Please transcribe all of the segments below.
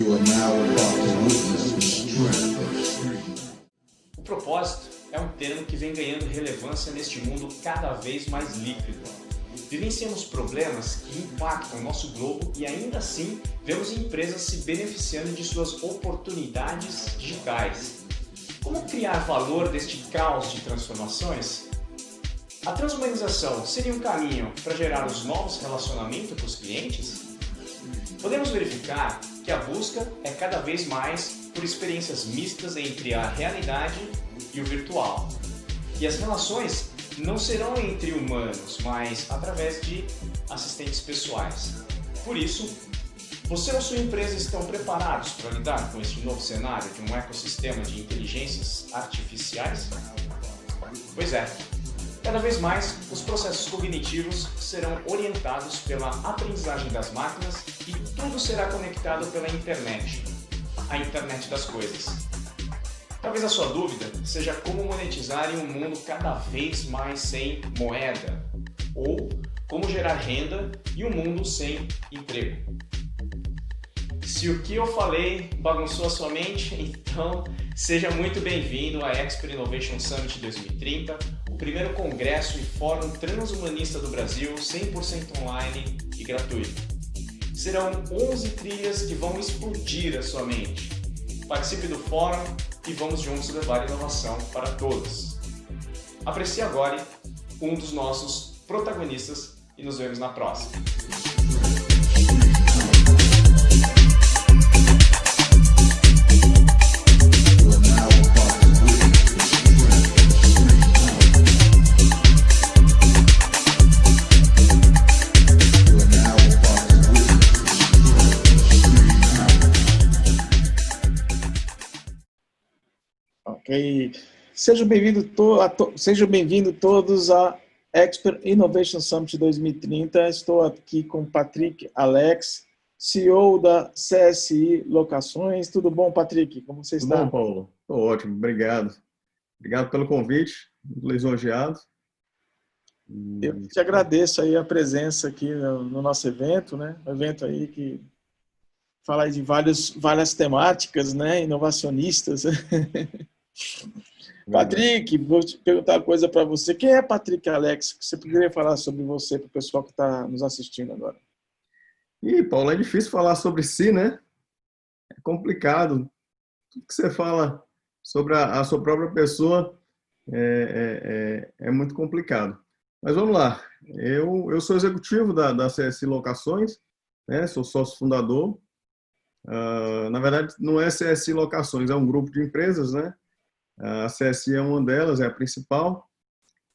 You are now about to witness the strength. O propósito é um termo que vem ganhando relevância neste mundo cada vez mais líquido. Vivenciamos problemas que impactam o nosso globo e ainda assim vemos empresas se beneficiando de suas oportunidades digitais. Como criar valor deste caos de transformações? A transhumanização seria um caminho para gerar os novos relacionamentos com os clientes? Podemos verificar que a busca é cada vez mais por experiências mistas entre a realidade e o virtual. E as relações não serão entre humanos, mas através de assistentes pessoais. Por isso, você ou sua empresa estão preparados para lidar com este novo cenário de um ecossistema de inteligências artificiais? Pois é. Cada vez mais, os processos cognitivos serão orientados pela aprendizagem das máquinas e tudo será conectado pela internet, a internet das coisas. Talvez a sua dúvida seja como monetizar em um mundo cada vez mais sem moeda, ou como gerar renda em um mundo sem emprego. Se o que eu falei bagunçou a sua mente, então seja muito bem-vindo à Expert Innovation Summit 2030, o primeiro congresso e fórum transhumanista do Brasil, 100% online e gratuito. Serão 11 trilhas que vão explodir a sua mente. Participe do fórum e vamos juntos levar inovação para todos. Aprecie agora um dos nossos protagonistas e nos vemos na próxima. Ok. Sejam bem-vindos todos à Expert Innovation Summit 2030. Estou aqui com Patrick Alex, CEO da CSI Locações. Tudo bom, Patrick? Como você está? Tudo bom, Paulo? Estou ótimo, obrigado. Obrigado pelo convite, muito lisonjeado. Eu te agradeço aí a presença aqui no nosso evento, né? Um evento aí que fala aí de várias temáticas, né? Inovacionistas. Patrick, vou te perguntar uma coisa para você. Quem é Patrick Alex? Você poderia falar sobre você para o pessoal que está nos assistindo agora? Paulo, é difícil falar sobre si, né? É complicado. Tudo que você fala sobre a sua própria pessoa é muito complicado. Mas vamos lá. Eu sou executivo da CSI Locações, né? Sou sócio fundador. Na verdade, não é CSI Locações, é um grupo de empresas, né? A CSI é uma delas, é a principal,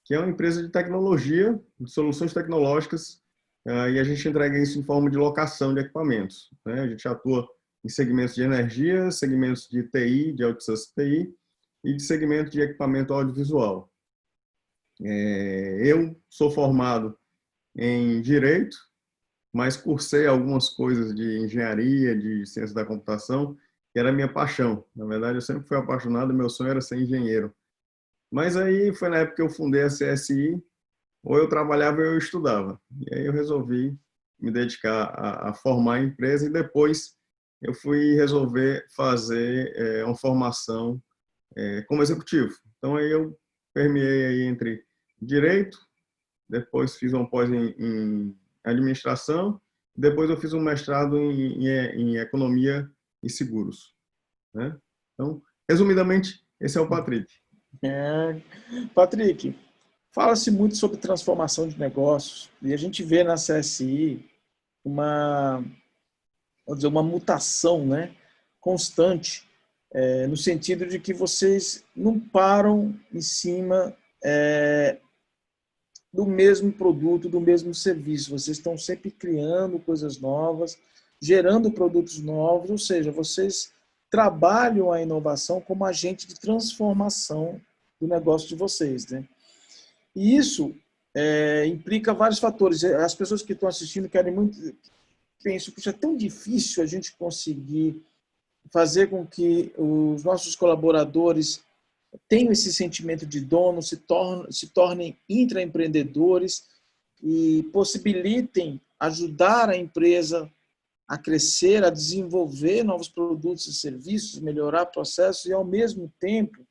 que é uma empresa de tecnologia, de soluções tecnológicas, e a gente entrega isso em forma de locação de equipamentos, né? A gente atua em segmentos de energia, segmentos de TI, de outsourcing TI, e de segmento de equipamento audiovisual. Eu sou formado em Direito, mas cursei algumas coisas de engenharia, de ciência da computação, que era a minha paixão. Na verdade, eu sempre fui apaixonado, meu sonho era ser engenheiro. Mas aí foi na época que eu fundei a CSI, ou eu trabalhava ou eu estudava. E aí eu resolvi me dedicar a formar a empresa e depois eu fui resolver fazer uma formação como executivo. Então aí eu permeei aí entre Direito, depois fiz uma pós em Administração, depois eu fiz um mestrado em Economia e Seguros, né? Então, resumidamente, esse é o Patrick. Patrick, fala-se muito sobre transformação de negócios e a gente vê na CSI uma mutação, né, constante, no sentido de que vocês não param em cima do mesmo produto, do mesmo serviço. Vocês estão sempre criando coisas novas, gerando produtos novos, ou seja, vocês trabalham a inovação como agente de transformação do negócio de vocês, né? E isso implica vários fatores. As pessoas que estão assistindo querem muito, pensam que é tão difícil a gente conseguir fazer com que os nossos colaboradores tenham esse sentimento de dono, se tornem intraempreendedores e possibilitem ajudar a empresa a crescer, a desenvolver novos produtos e serviços, melhorar processos e, ao mesmo tempo,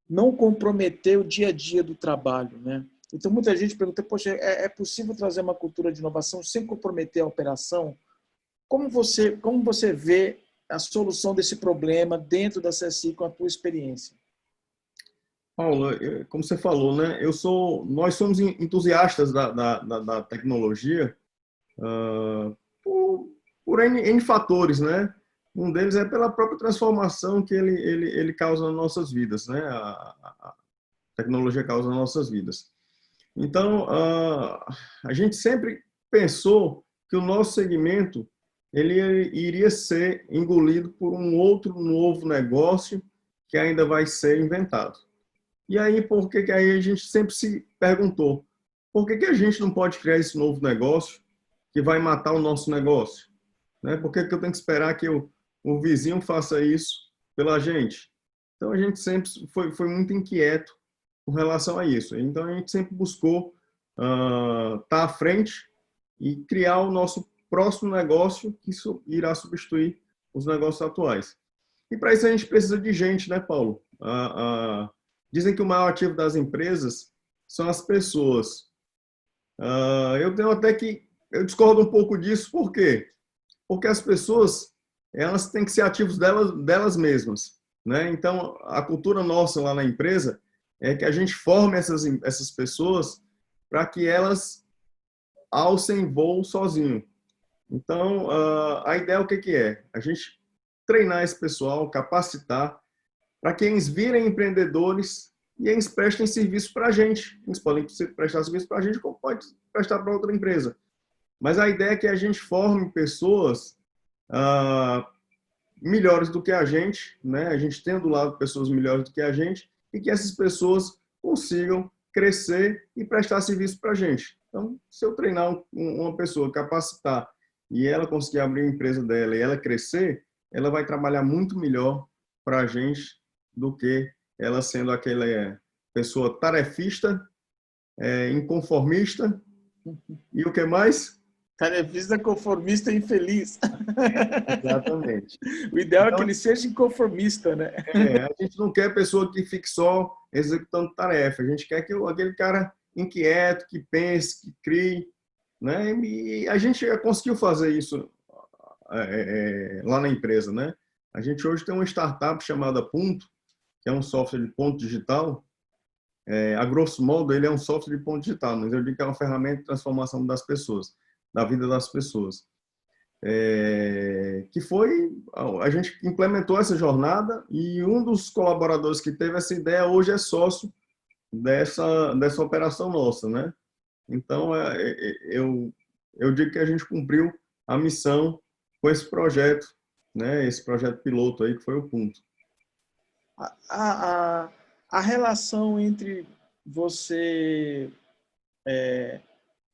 não comprometer o dia a dia do trabalho, né? Então, muita gente pergunta, poxa, é possível trazer uma cultura de inovação sem comprometer a operação? Como você vê a solução desse problema dentro da CSI com a tua experiência? Paulo, como você falou, né? Nós somos entusiastas da tecnologia, por N fatores, né? Um deles é pela própria transformação que ele causa nas nossas vidas, né? A tecnologia causa nas nossas vidas. Então, a gente sempre pensou que o nosso segmento ele iria ser engolido por um outro novo negócio que ainda vai ser inventado. E aí, por que aí a gente sempre se perguntou, por que a gente não pode criar esse novo negócio que vai matar o nosso negócio? Né? Por que eu tenho que esperar que o vizinho faça isso pela gente? Então, a gente sempre foi muito inquieto com relação a isso. Então, a gente sempre buscou estar à frente e criar o nosso próximo negócio que irá substituir os negócios atuais. E para isso a gente precisa de gente, né, Paulo? Dizem que o maior ativo das empresas são as pessoas. Eu tenho até que eu discordo um pouco disso, por quê? Porque as pessoas elas têm que ser ativos delas mesmas, né? Então a cultura nossa lá na empresa é que a gente forme essas pessoas para que elas alcem voo sozinho. Então a ideia o que é? A gente treinar esse pessoal, capacitar para que eles virem empreendedores e eles prestem serviço para a gente. Eles podem prestar serviço para a gente, como pode prestar para outra empresa. Mas a ideia é que a gente forme pessoas melhores do que a gente, né? A gente tem do lado pessoas melhores do que a gente e que essas pessoas consigam crescer e prestar serviço para a gente. Então, se eu treinar uma pessoa, capacitar e ela conseguir abrir a empresa dela e ela crescer, ela vai trabalhar muito melhor para a gente do que ela sendo aquela pessoa tarefista, inconformista e o que mais? Tarefista, conformista e infeliz. Exatamente. O ideal então, é que ele seja inconformista, né? A gente não quer pessoa que fique só executando tarefa. A gente quer que aquele cara inquieto, que pense, que crie, né? E a gente conseguiu fazer isso lá na empresa, né? A gente hoje tem uma startup chamada Punto, que é um software de ponto digital. A grosso modo, ele é um software de ponto digital, mas eu digo que é uma ferramenta de transformação das pessoas, da vida das pessoas. Que foi, a gente implementou essa jornada e um dos colaboradores que teve essa ideia hoje é sócio dessa operação nossa, né? Então, eu digo que a gente cumpriu a missão com esse projeto, né? Esse projeto piloto aí que foi o Punto. A relação entre você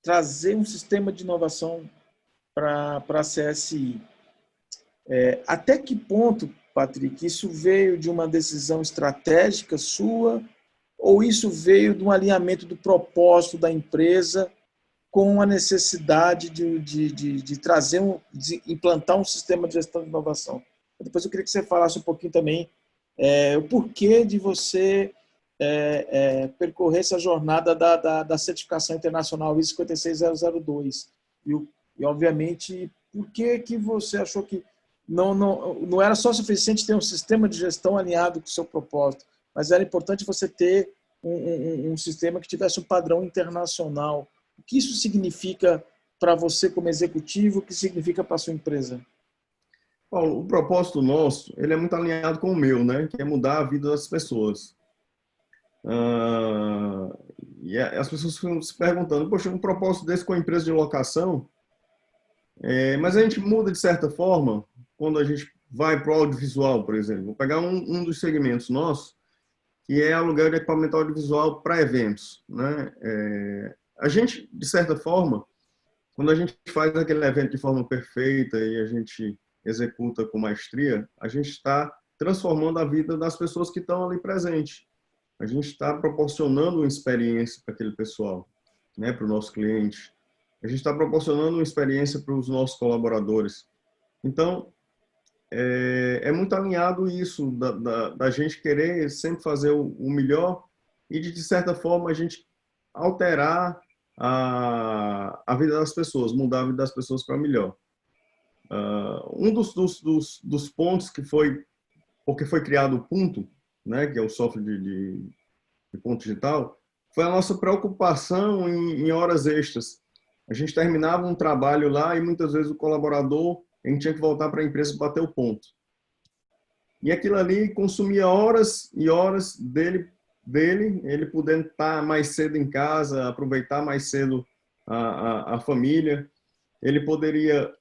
trazer um sistema de inovação para a CSI, até que ponto, Patrick, isso veio de uma decisão estratégica sua ou isso veio de um alinhamento do propósito da empresa com a necessidade de trazer de implantar um sistema de gestão de inovação? Depois eu queria que você falasse um pouquinho também o porquê de você percorrer essa jornada da certificação internacional ISO 56002 e obviamente, por que você achou que não era só suficiente ter um sistema de gestão alinhado com o seu propósito, mas era importante você ter um sistema que tivesse um padrão internacional? O que isso significa para você como executivo? O que significa para a sua empresa? Paulo, o propósito nosso, ele é muito alinhado com o meu, né? Que é mudar a vida das pessoas. E as pessoas ficam se perguntando, poxa, um propósito desse com a empresa de locação, mas a gente muda de certa forma quando a gente vai para o audiovisual, por exemplo. Vou pegar um dos segmentos nossos, que é aluguel de equipamento audiovisual para eventos, né? A gente, de certa forma, quando a gente faz aquele evento de forma perfeita e a gente executa com maestria, a gente está transformando a vida das pessoas que estão ali presentes. A gente está proporcionando uma experiência para aquele pessoal, né, para o nosso cliente. a gente está proporcionando uma experiência para os nossos colaboradores. Então, é muito alinhado isso, da gente querer sempre fazer o melhor e, de certa forma, a gente alterar a vida das pessoas, mudar a vida das pessoas para melhor. Um dos pontos que foi, porque foi criado o Punto, né, que é o software de ponto digital, foi a nossa preocupação em horas extras. A gente terminava um trabalho lá e muitas vezes o colaborador, a gente tinha que voltar para a empresa bater o ponto. E aquilo ali consumia horas e horas dele, ele podendo estar mais cedo em casa, aproveitar mais cedo a família. Ele poderia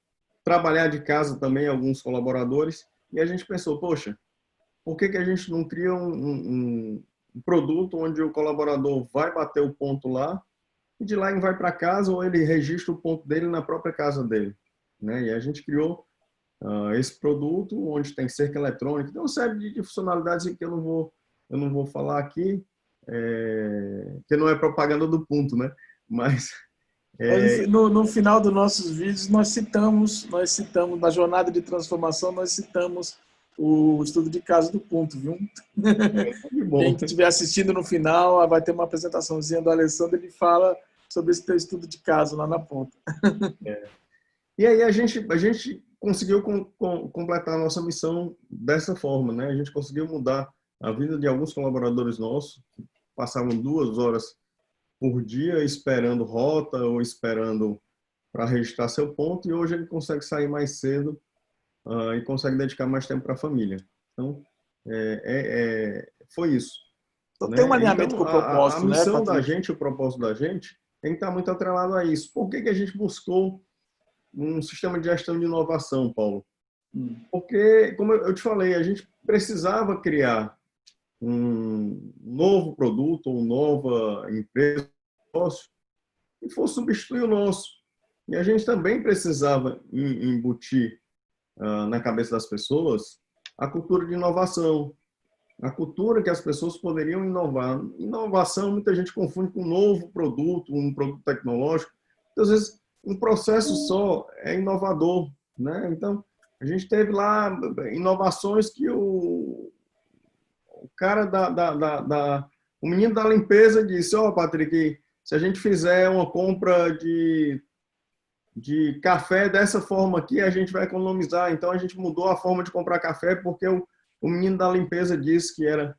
trabalhar de casa também, alguns colaboradores. E a gente pensou, poxa, por que a gente não cria um produto onde o colaborador vai bater o ponto lá e de lá ele vai para casa ou ele registra o ponto dele na própria casa dele, né? E a gente criou esse produto onde tem cerca eletrônica, tem uma série de funcionalidades que eu não vou falar aqui, que não é propaganda do Punto, né? Mas no final dos nossos vídeos nós citamos na jornada de transformação, nós citamos o estudo de caso do Punto, viu? Quem estiver assistindo no final vai ter uma apresentaçãozinha do Alessandro, ele fala sobre esse teu estudo de caso lá na ponta. E aí a gente conseguiu completar a nossa missão dessa forma, né? A gente conseguiu mudar a vida de alguns colaboradores nossos, que passavam 2 horas por dia esperando rota ou esperando para registrar seu ponto, e hoje ele consegue sair mais cedo e consegue dedicar mais tempo para a família. Então, foi isso. Então, né? tem um alinhamento então, com o propósito, a missão né, da gente, o propósito da gente, tem que estar muito atrelado a isso. Por que a gente buscou um sistema de gestão de inovação, Paulo? Porque, como eu te falei, a gente precisava criar um novo produto, uma nova empresa, negócio, que fosse substituir o nosso. E a gente também precisava embutir na cabeça das pessoas a cultura de inovação, a cultura que as pessoas poderiam inovar. Inovação, muita gente confunde com um novo produto, um produto tecnológico. Então, às vezes, um processo só é inovador, né? Então, a gente teve lá inovações que o cara o menino da limpeza disse, Patrick, se a gente fizer uma compra de café dessa forma aqui, a gente vai economizar. Então, a gente mudou a forma de comprar café porque o menino da limpeza disse que era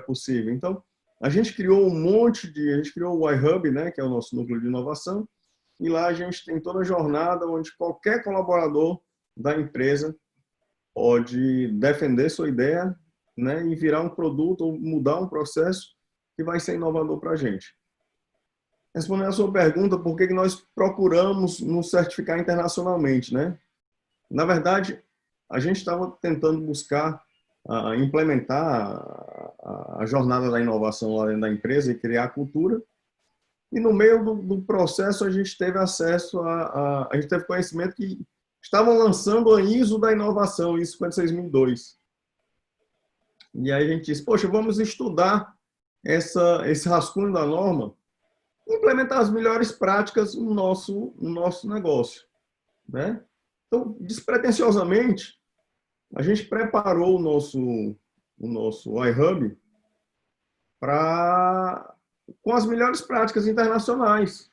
possível. Então, a gente criou a gente criou o iHub, né, que é o nosso núcleo de inovação, e lá a gente tem toda a jornada onde qualquer colaborador da empresa pode defender sua ideia, né, e virar um produto ou mudar um processo que vai ser inovador para a gente. Respondendo a sua pergunta, por que nós procuramos nos certificar internacionalmente, né? Na verdade, a gente estava tentando buscar implementar a jornada da inovação lá dentro da empresa e criar a cultura. E no meio do processo a gente teve acesso a gente teve conhecimento que estavam lançando a ISO da inovação, ISO 56002. E aí a gente disse, poxa, vamos estudar esse rascunho da norma e implementar as melhores práticas no nosso negócio, né? Então, despretensiosamente, a gente preparou o nosso iHub com as melhores práticas internacionais.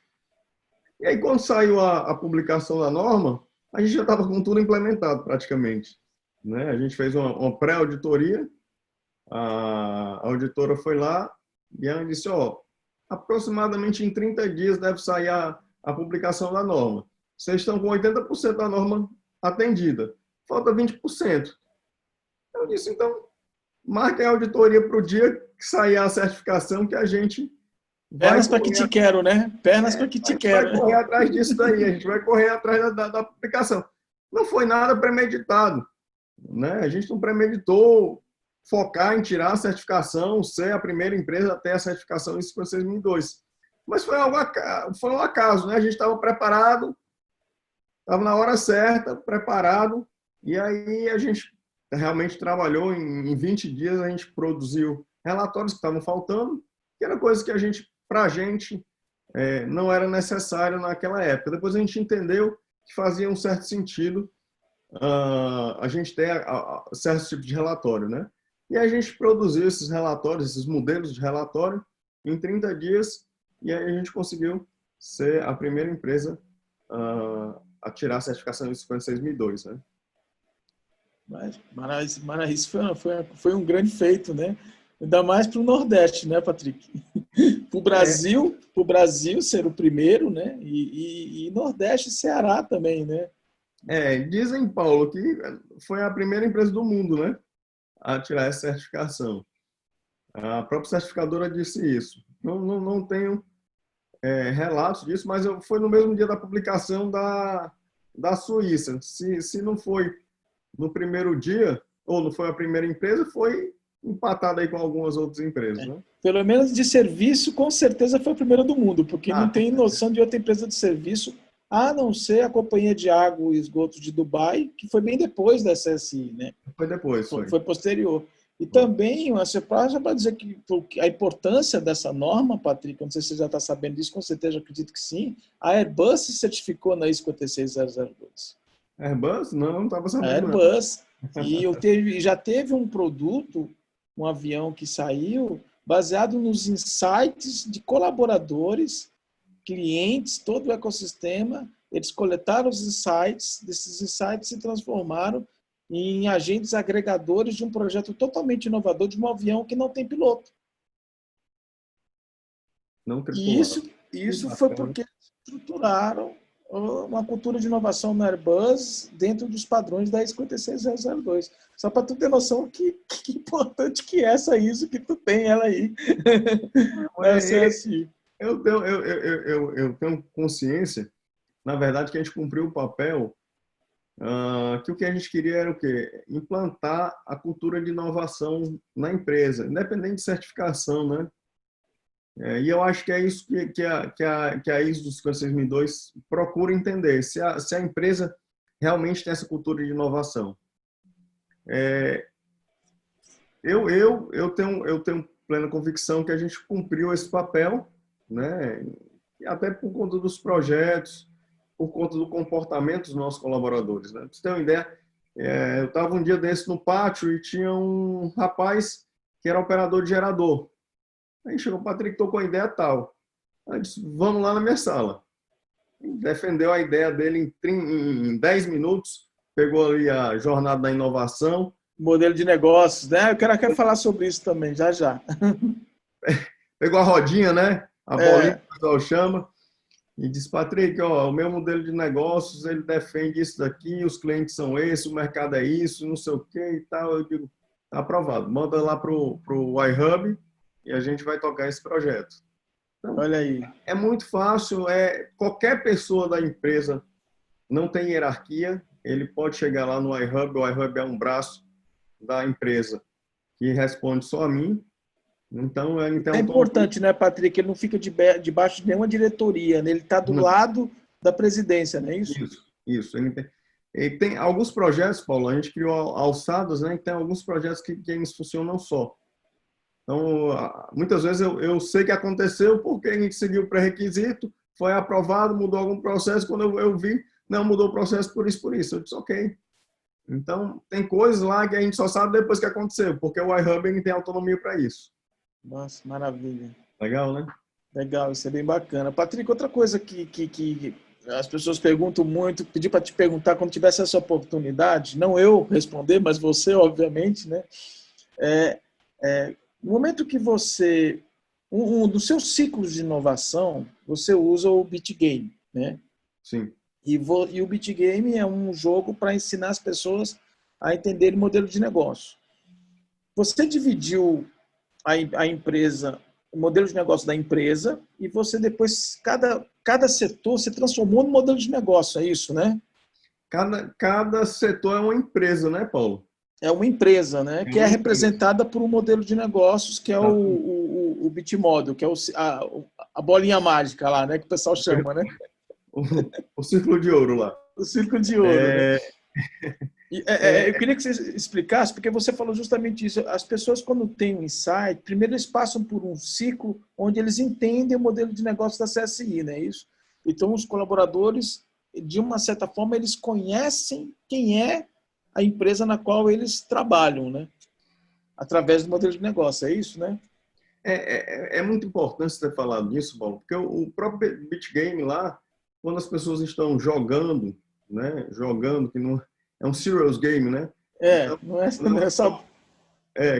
E aí, quando saiu a publicação da norma, a gente já estava com tudo implementado praticamente, né? A gente fez uma pré-auditoria, a auditora foi lá e ela disse, aproximadamente em 30 dias deve sair a publicação da norma. Vocês estão com 80% da norma atendida. Falta 20%. Eu disse, então, marquem a auditoria para o dia que sair a certificação que a gente vai... Pernas para que te quero, né? Pernas para que te quero. A gente vai correr atrás disso daí. A gente vai correr atrás da publicação. Não foi nada premeditado, né? A gente não premeditou focar em tirar a certificação, ser a primeira empresa a ter a certificação ISO 56002. Mas foi um acaso, né? A gente estava preparado, estava na hora certa, preparado, e aí a gente realmente trabalhou em 20 dias, a gente produziu relatórios que estavam faltando, que era coisa que para a gente não era necessário naquela época. Depois a gente entendeu que fazia um certo sentido a gente ter certos tipos de relatório, né? E a gente produziu esses relatórios, esses modelos de relatório em 30 dias e aí a gente conseguiu ser a primeira empresa a tirar a certificação ISO 56002, né? Mas isso foi um grande feito, né? Ainda mais para o Nordeste, né, Patrick? Para o Brasil ser o primeiro, né? E Nordeste e Ceará também, né? Dizem, Paulo, que foi a primeira empresa do mundo, né, a tirar essa certificação. A própria certificadora disse isso. Não tenho relatos disso, mas foi no mesmo dia da publicação da Suíça. Se não foi no primeiro dia, ou não foi a primeira empresa, foi empatada aí com algumas outras empresas, né? Pelo menos de serviço, com certeza foi a primeira do mundo, porque não tem noção de outra empresa de serviço, a não ser a Companhia de Água e Esgoto de Dubai, que foi bem depois da SSI, né? Foi depois, foi posterior. E também, você pode dizer que a importância dessa norma, Patrick, não sei se você já está sabendo disso, com certeza acredito que sim, a Airbus se certificou na ISO 56002. Airbus? Não estava sabendo. A Airbus. E já teve um produto, um avião que saiu, baseado nos insights de colaboradores, clientes, todo o ecossistema. Eles coletaram os insights, desses insights se transformaram em agentes agregadores de um projeto totalmente inovador de um avião que não tem piloto. Não tripulado. E isso foi porque estruturaram uma cultura de inovação na Airbus dentro dos padrões da ISO 56002. Só para tu ter noção que importante que é essa ISO que tu tem ela aí. Eu tenho consciência, na verdade, que a gente cumpriu o papel que o que a gente queria era o quê? Implantar a cultura de inovação na empresa, independente de certificação, né? E eu acho que é isso que a ISO 56002 procura entender, se a empresa realmente tem essa cultura de inovação. Eu tenho plena convicção que a gente cumpriu esse papel, né? Até por conta dos projetos, por conta do comportamento dos nossos colaboradores, né? Pra você ter uma ideia, eu estava um dia desse no pátio e tinha um rapaz que era operador de gerador. Aí chegou o Patrick, tocou a ideia tal. Aí disse, vamos lá na minha sala. Defendeu a ideia dele em 10 minutos, pegou ali a jornada da inovação. Modelo de negócios, né? Eu quero falar sobre isso também, já. Pegou a rodinha, né? A bolinha que o pessoal chama. E disse, Patrick, o meu modelo de negócios, ele defende isso daqui, os clientes são esses, o mercado é isso, não sei o que e tal. Eu digo, tá aprovado. Manda lá pro iHub e a gente vai tocar esse projeto. Então, olha aí. É muito fácil, qualquer pessoa da empresa não tem hierarquia, ele pode chegar lá no iHub, o iHub é um braço da empresa que responde só a mim. Então, é importante, né, Patrick? Ele não fica debaixo de nenhuma diretoria, né? Ele está do lado da presidência, não é isso? Isso. Ele tem alguns projetos, Paulo, a gente criou alçadas, né? E tem alguns projetos que eles funcionam só. Então, muitas vezes eu sei que aconteceu porque a gente seguiu o pré-requisito, foi aprovado, mudou algum processo, quando eu vi, não mudou o processo por isso. Eu disse, ok. Então, tem coisas lá que a gente só sabe depois que aconteceu, porque o iHub ele tem autonomia para isso. Nossa, maravilha. Legal, né? Legal, isso é bem bacana. Patrick, outra coisa que as pessoas perguntam muito, pedi para te perguntar quando tivesse essa oportunidade, não eu responder, mas você, obviamente, né? No momento que você, dos seus ciclos de inovação, você usa o BitGame, né? Sim. E o BitGame é um jogo para ensinar as pessoas a entenderem o modelo de negócio. Você dividiu a empresa, o modelo de negócio da empresa, e você depois, cada setor se transformou no modelo de negócio, é isso, né? Cada setor é uma empresa, né, Paulo? É uma empresa, né? Que é representada por um modelo de negócios, que é o Bitmodel, que é a bolinha mágica lá, né? Que o pessoal chama, né? O círculo de ouro lá. O círculo de ouro, né? Eu queria que você explicasse, porque você falou justamente isso. As pessoas, quando têm um insight, primeiro eles passam por um ciclo onde eles entendem o modelo de negócio da CSI, não é isso? Então, os colaboradores, de uma certa forma, eles conhecem quem é a empresa na qual eles trabalham, né? Através do modelo de negócio, é isso, né? É muito importante você ter falado disso, Paulo, porque o próprio BitGame lá, quando as pessoas estão jogando, né? Jogando, que não é um serious game, né? Então, Não é só...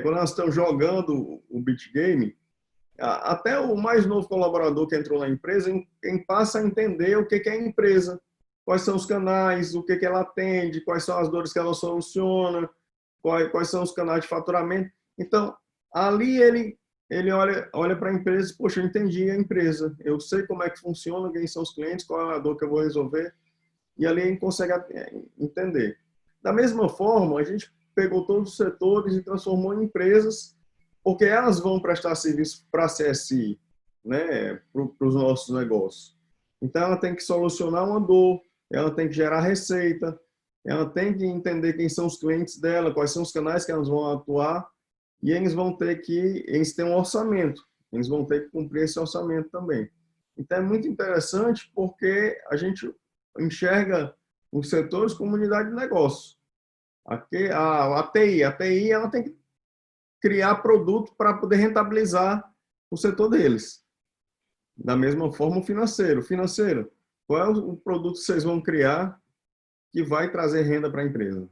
quando elas estão jogando o BitGame, até o mais novo colaborador que entrou na empresa, quem passa a entender o que é a empresa, quais são os canais, o que ela atende, quais são as dores que ela soluciona, quais são os canais de faturamento. Então, ali ele olha para a empresa e diz, poxa, eu entendi a empresa, eu sei como é que funciona, quem são os clientes, qual é a dor que eu vou resolver, e ali ele consegue entender. Da mesma forma, a gente pegou todos os setores e transformou em empresas, porque elas vão prestar serviço para a CSI, né, para os nossos negócios. Então, ela tem que solucionar uma dor, ela tem que gerar receita, ela tem que entender quem são os clientes dela, quais são os canais que elas vão atuar, e eles têm um orçamento, eles vão ter que cumprir esse orçamento também. Então, é muito interessante porque a gente enxerga os setores como unidade de negócio. A TI ela tem que criar produto para poder rentabilizar o setor deles. Da mesma forma, o financeiro. Qual é o produto que vocês vão criar que vai trazer renda para a empresa?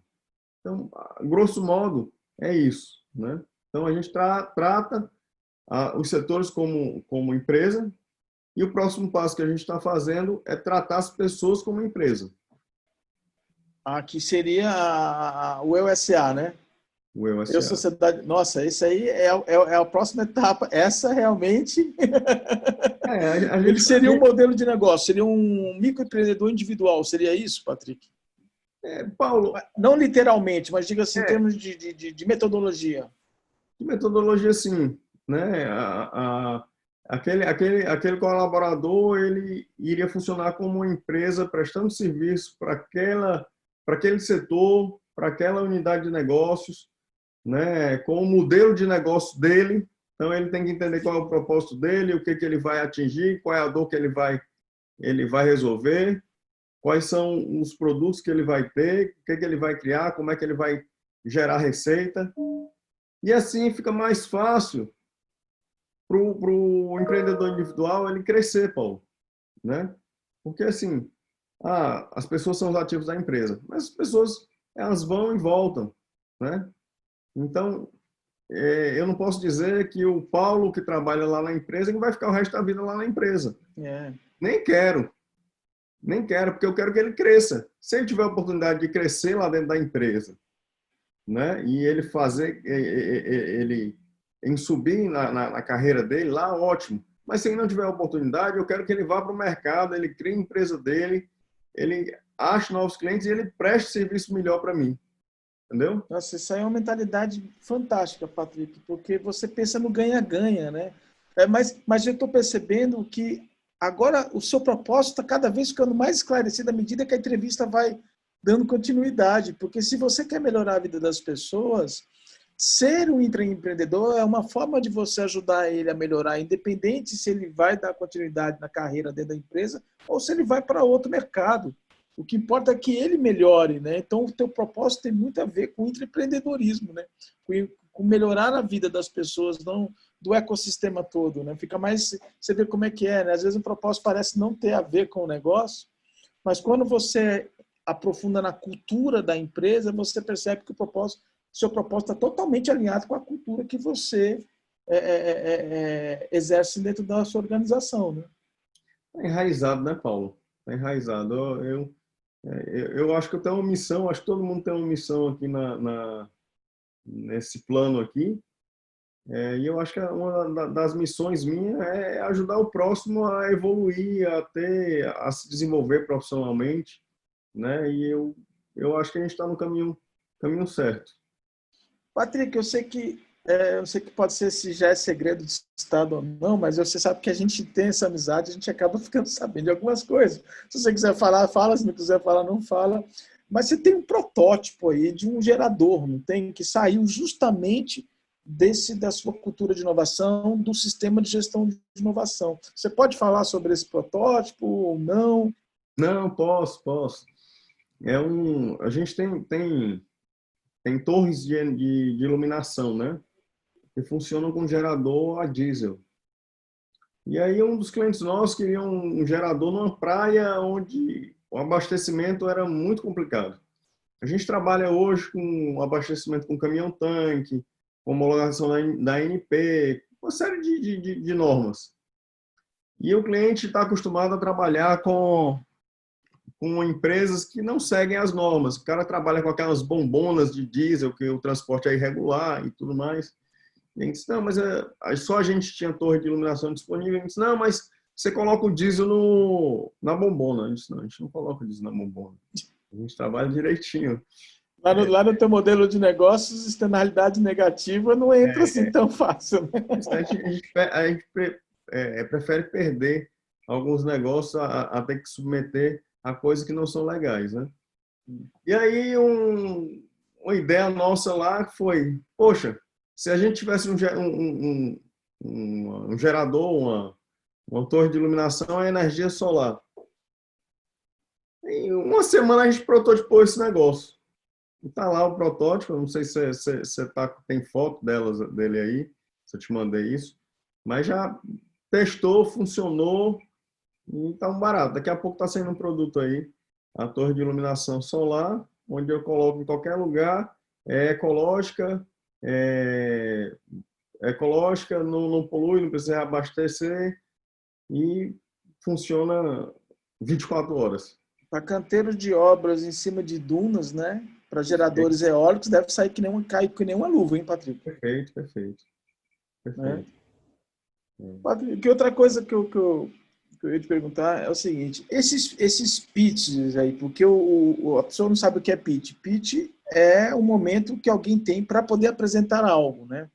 Então, grosso modo, é isso, né? Então, a gente trata os setores como empresa, e o próximo passo que a gente está fazendo é tratar as pessoas como empresa. Aqui seria o EUSA, né? O EUSA. Sociedade... Nossa, isso aí é a próxima etapa. Essa realmente... Ele seria um modelo de negócio, seria um microempreendedor individual. Seria isso, Patrick? Paulo... Não literalmente, mas diga assim, em termos de metodologia. De metodologia, sim, né? Aquele colaborador, ele iria funcionar como uma empresa prestando serviço para aquele setor, para aquela unidade de negócios, né? Com o modelo de negócio dele. Então, ele tem que entender qual é o propósito dele, o que ele vai atingir, qual é a dor que ele vai resolver, quais são os produtos que ele vai ter, o que ele vai criar, como é que ele vai gerar receita. E assim fica mais fácil para o empreendedor individual ele crescer, Paulo, né? Porque assim, as pessoas são os ativos da empresa, mas as pessoas elas vão e voltam, né? Então, eu não posso dizer que o Paulo que trabalha lá na empresa ele vai ficar o resto da vida lá na empresa. Nem quero, porque eu quero que ele cresça. Se ele tiver a oportunidade de crescer lá dentro da empresa, né? E ele em subir na carreira dele lá, ótimo. Mas se ele não tiver oportunidade, eu quero que ele vá para o mercado, ele crie a empresa dele, ele ache novos clientes e ele preste serviço melhor para mim. Entendeu? Nossa, isso aí é uma mentalidade fantástica, Patrick, porque você pensa no ganha-ganha, né? Mas eu estou percebendo que agora o seu propósito está cada vez ficando mais esclarecido à medida que a entrevista vai dando continuidade, porque se você quer melhorar a vida das pessoas, ser um empreendedor é uma forma de você ajudar ele a melhorar, independente se ele vai dar continuidade na carreira dentro da empresa ou se ele vai para outro mercado. O que importa é que ele melhore, né? Então, o teu propósito tem muito a ver com empreendedorismo, né? Com melhorar a vida das pessoas, não do ecossistema todo, né? Fica mais... Você vê como é que é, né? Às vezes o propósito parece não ter a ver com o negócio, mas quando você aprofunda na cultura da empresa, você percebe que seu propósito está totalmente alinhado com a cultura que você exerce dentro da sua organização, né? Está enraizado, né, Paulo? Está enraizado. Eu acho que eu tenho uma missão, acho que todo mundo tem uma missão aqui nesse plano aqui, e eu acho que uma das missões minhas é ajudar o próximo a evoluir, a se desenvolver profissionalmente, né? E eu acho que a gente está no caminho certo. Patrick, eu sei que pode ser se já é segredo de Estado ou não, mas você sabe que a gente tem essa amizade, a gente acaba ficando sabendo de algumas coisas. Se você quiser falar, fala, se não quiser falar, não fala. Mas você tem um protótipo aí de um gerador, não tem? Que saiu justamente da sua cultura de inovação, do sistema de gestão de inovação. Você pode falar sobre esse protótipo ou não? Não, posso. A gente tem torres de iluminação, né? Que funcionam com gerador a diesel. E aí um dos clientes nossos queria um gerador numa praia onde o abastecimento era muito complicado. A gente trabalha hoje com abastecimento com caminhão-tanque, homologação da ANP, uma série de normas. E o cliente está acostumado a trabalhar com empresas que não seguem as normas. O cara trabalha com aquelas bombonas de diesel, que o transporte é irregular e tudo mais. E a gente disse, não, mas só a gente tinha torre de iluminação disponível. A gente disse, não, mas você coloca o diesel na bombona. A gente disse, não, a gente não coloca o diesel na bombona. A gente trabalha direitinho. Lá no teu modelo de negócios, externalidade negativa não entra assim tão fácil, né? A gente prefere perder alguns negócios a ter que submeter a coisas que não são legais, né? E aí uma ideia nossa lá foi, poxa, se a gente tivesse um gerador, uma torre de iluminação a energia solar. Em uma semana a gente prototipou esse negócio. Está lá o protótipo, não sei se você tem foto dele aí, se eu te mandei isso, mas já testou, funcionou e está um barato. Daqui a pouco está saindo um produto aí, a torre de iluminação solar, onde eu coloco em qualquer lugar, é ecológica, não polui, não precisa abastecer e funciona 24 horas. Para canteiros de obras em cima de dunas, né? Para geradores eólicos, deve sair cair que nem uma luva, hein, Patrick? Perfeito. Né? Patrick, que outra coisa que eu ia te perguntar é o seguinte, esses pitches aí, porque a pessoa não sabe o que é pitch. Pitch é o momento que alguém tem para poder apresentar algo, né?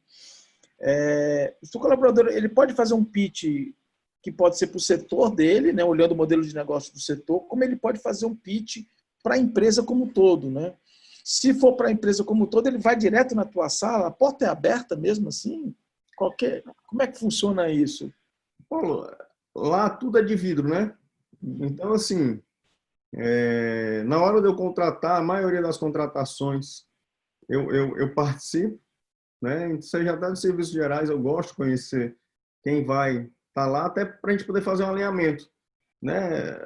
O seu colaborador, ele pode fazer um pitch que pode ser para o setor dele, né, olhando o modelo de negócio do setor, como ele pode fazer um pitch para a empresa como um todo, né? Se for para a empresa como um todo, ele vai direto na tua sala, a porta é aberta mesmo assim? Como é que funciona isso? Paulo, lá tudo é de vidro, né? Então, assim, na hora de eu contratar, a maioria das contratações eu participo, né? Seja até de serviços gerais, eu gosto de conhecer quem vai estar lá, até para a gente poder fazer um alinhamento, né?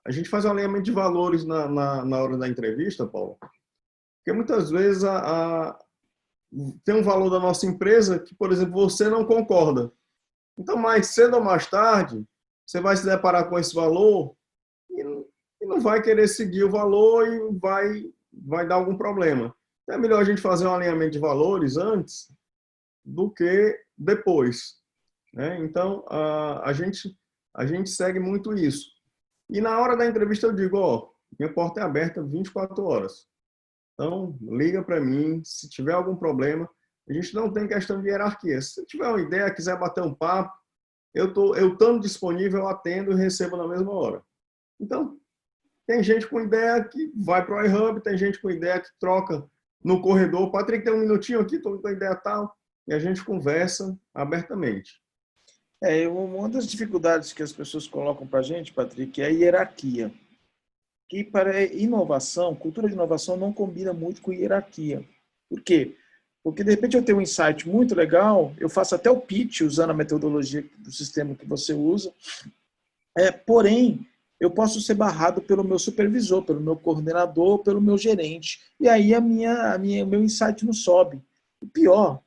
A gente faz um alinhamento de valores na hora da entrevista, Paulo, porque muitas vezes tem um valor da nossa empresa que, por exemplo, você não concorda. Então, mais cedo ou mais tarde, você vai se deparar com esse valor e não vai querer seguir o valor e vai dar algum problema. Então, é melhor a gente fazer um alinhamento de valores antes do que depois, né? Então, a gente segue muito isso. E na hora da entrevista eu digo, minha porta é aberta 24 horas. Então, liga para mim, se tiver algum problema. A gente não tem questão de hierarquia. Se tiver uma ideia, quiser bater um papo, eu estando disponível, eu atendo e recebo na mesma hora. Então, tem gente com ideia que vai para o iHub, tem gente com ideia que troca no corredor. Patrick, tem um minutinho aqui, estou com a ideia tal. E a gente conversa abertamente. Uma das dificuldades que as pessoas colocam para a gente, Patrick, é a hierarquia. Que para inovação, cultura de inovação não combina muito com hierarquia. Por quê? Porque, de repente, eu tenho um insight muito legal, eu faço até o pitch usando a metodologia do sistema que você usa, porém, eu posso ser barrado pelo meu supervisor, pelo meu coordenador, pelo meu gerente. E aí o meu insight não sobe. O pior,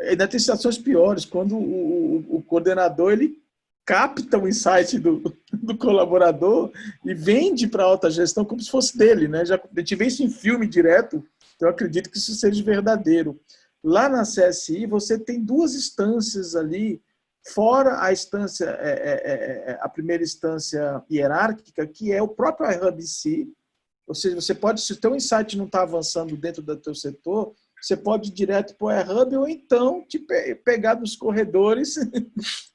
ainda tem situações piores, quando o coordenador ele capta o insight do colaborador e vende para a alta gestão como se fosse dele, né? Já a gente vê isso em filme direto, então eu acredito que isso seja verdadeiro. Lá na CSI, você tem duas instâncias ali, fora a instância, a primeira instância hierárquica, que é o próprio iHub em si, ou seja, você pode, se o teu insight não está avançando dentro do teu setor, você pode ir direto para o iHub ou então te pegar nos corredores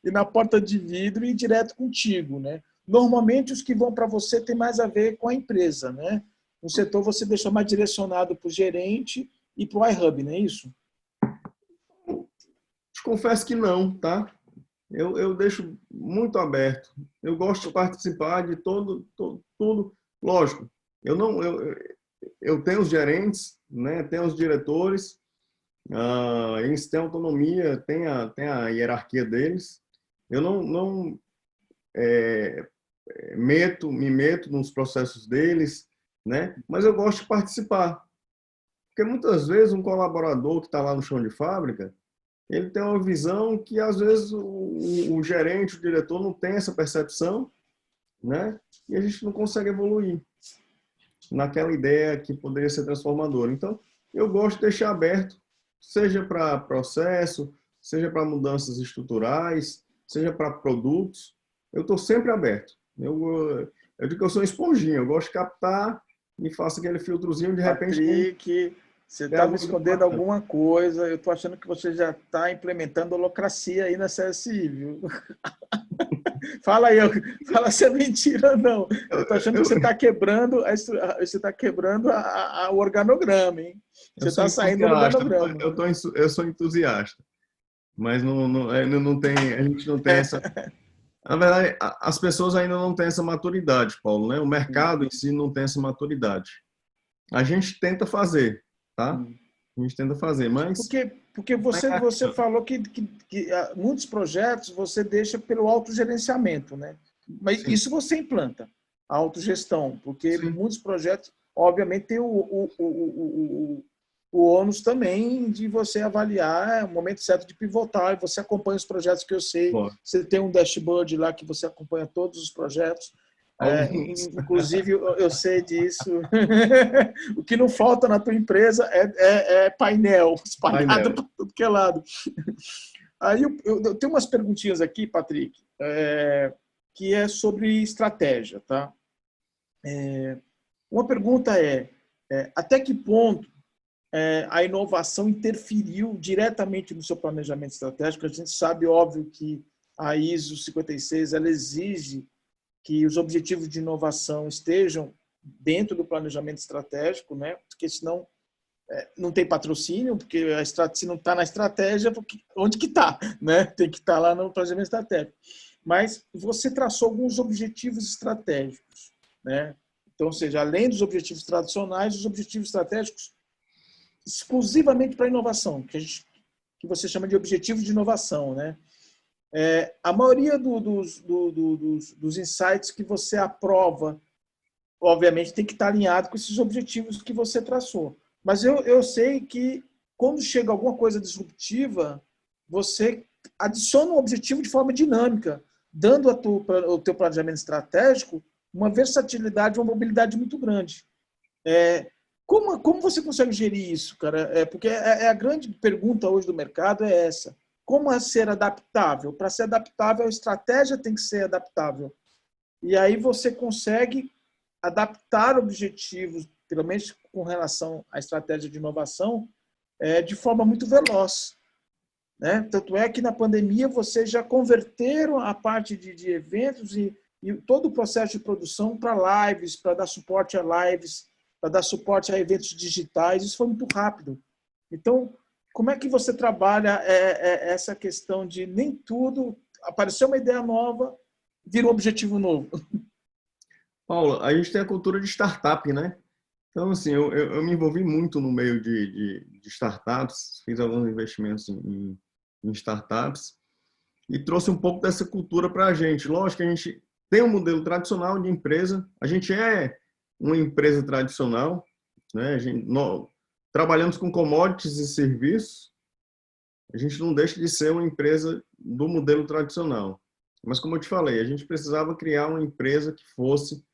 e na porta de vidro e ir direto contigo, né? Normalmente, os que vão para você tem mais a ver com a empresa, né? um setor você deixa mais direcionado para o gerente e para o iHub, não é isso? Te confesso que não, tá? Eu deixo muito aberto. Eu gosto de participar de tudo. Lógico, eu tenho os gerentes, né? Tenho os diretores, eles têm autonomia, tem a hierarquia deles. Eu não me meto nos processos deles, né? Mas eu gosto de participar. Porque muitas vezes um colaborador que está lá no chão de fábrica, ele tem uma visão que às vezes o gerente, o diretor não tem essa percepção, né? E a gente não consegue evoluir naquela ideia que poderia ser transformadora. Então, eu gosto de deixar aberto, seja para processo, seja para mudanças estruturais, seja para produtos. Eu estou sempre aberto. Eu digo que eu sou uma esponjinha, eu gosto de captar e faço aquele filtrozinho, de repente... Patrick, você está me escondendo alguma coisa, eu estou achando que você já está implementando holacracia aí na CSI, viu? Fala aí, fala se é mentira ou não. Eu estou achando que você está quebrando, o organograma, hein? Você está saindo do organograma. Eu sou entusiasta, mas não tem, a gente não tem essa... Na verdade, as pessoas ainda não têm essa maturidade, Paulo, né? O mercado em si não tem essa maturidade. A gente tenta fazer, tá? A gente tenta fazer, mas... Porque você falou que muitos projetos você deixa pelo autogerenciamento, né? Mas sim, isso você implanta, a autogestão, porque sim, muitos projetos, obviamente, tem o ônus também de você avaliar o momento certo de pivotar, e você acompanha os projetos que eu sei. Boa. Você tem um dashboard lá que você acompanha todos os projetos. Inclusive, eu sei disso. O que não falta na tua empresa é painel espalhado para tudo que é lado. Aí eu tenho umas perguntinhas aqui, Patrick, que é sobre estratégia. Tá? Uma pergunta até que ponto a inovação interferiu diretamente no seu planejamento estratégico? A gente sabe, óbvio, que a ISO 56 ela exige que os objetivos de inovação estejam dentro do planejamento estratégico, né? Porque senão não tem patrocínio, porque se não está na estratégia, onde que está? Né? Tem que estar lá no planejamento estratégico. Mas você traçou alguns objetivos estratégicos, né? Então, ou seja, além dos objetivos tradicionais, os objetivos estratégicos exclusivamente para a inovação, que você chama de objetivos de inovação, né? A maioria dos insights que você aprova, obviamente, tem que estar alinhado com esses objetivos que você traçou. Mas eu sei que, quando chega alguma coisa disruptiva, você adiciona um objetivo de forma dinâmica, dando ao teu planejamento estratégico uma versatilidade, uma mobilidade muito grande. Como você consegue gerir isso, cara? Porque a grande pergunta hoje do mercado é essa. Como ser adaptável? Para ser adaptável, a estratégia tem que ser adaptável. E aí você consegue adaptar objetivos, pelo menos com relação à estratégia de inovação, de forma muito veloz. Né? Tanto é que na pandemia vocês já converteram a parte de eventos e todo o processo de produção para lives, para dar suporte a lives, para dar suporte a eventos digitais. Isso foi muito rápido. Então, como é que você trabalha essa questão de nem tudo, apareceu uma ideia nova, vira um objetivo novo? Paulo, a gente tem a cultura de startup, né? Então, assim, eu me envolvi muito no meio de startups, fiz alguns investimentos em startups e trouxe um pouco dessa cultura para a gente. Lógico que a gente tem um modelo tradicional de empresa, a gente é uma empresa tradicional, né? Nós trabalhamos com commodities e serviços, a gente não deixa de ser uma empresa do modelo tradicional. Mas, como eu te falei, a gente precisava criar uma empresa que fosse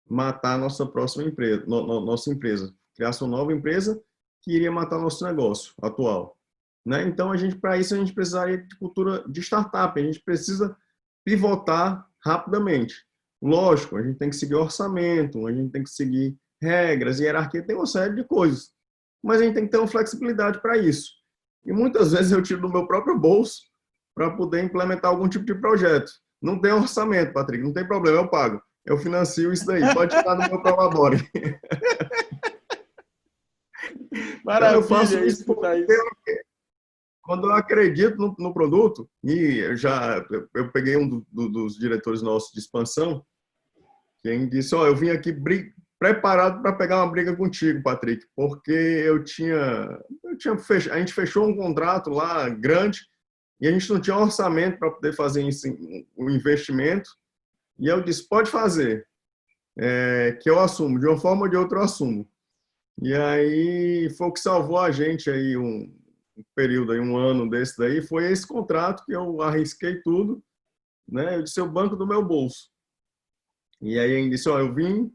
matar a nossa próxima empresa, nossa empresa. Criasse uma nova empresa que iria matar nosso negócio atual. Né? Então, para isso, a gente precisaria de cultura de startup, a gente precisa pivotar rapidamente. Lógico, a gente tem que seguir orçamento, a gente tem que seguir regras, hierarquia, tem uma série de coisas. Mas a gente tem que ter uma flexibilidade para isso. E muitas vezes eu tiro do meu próprio bolso para poder implementar algum tipo de projeto. Não tem orçamento, Patrick, não tem problema, eu pago. Eu financio isso daí, pode tirar no meu Prolabore. Então, eu faço Maravilha isso escutar porque isso. quando eu acredito no produto, e eu peguei um dos diretores nossos de expansão, quem disse, ó, eu vim aqui preparado para pegar uma briga contigo, Patrick, porque a gente fechou um contrato lá grande e a gente não tinha orçamento para poder fazer isso, o investimento. E eu disse, pode fazer, que eu assumo, de uma forma ou de outra eu assumo. E aí foi o que salvou a gente aí um período aí, um ano desse daí, foi esse contrato que eu arrisquei tudo, né? Eu disse, o banco do meu bolso. E aí ele disse, ó, eu vim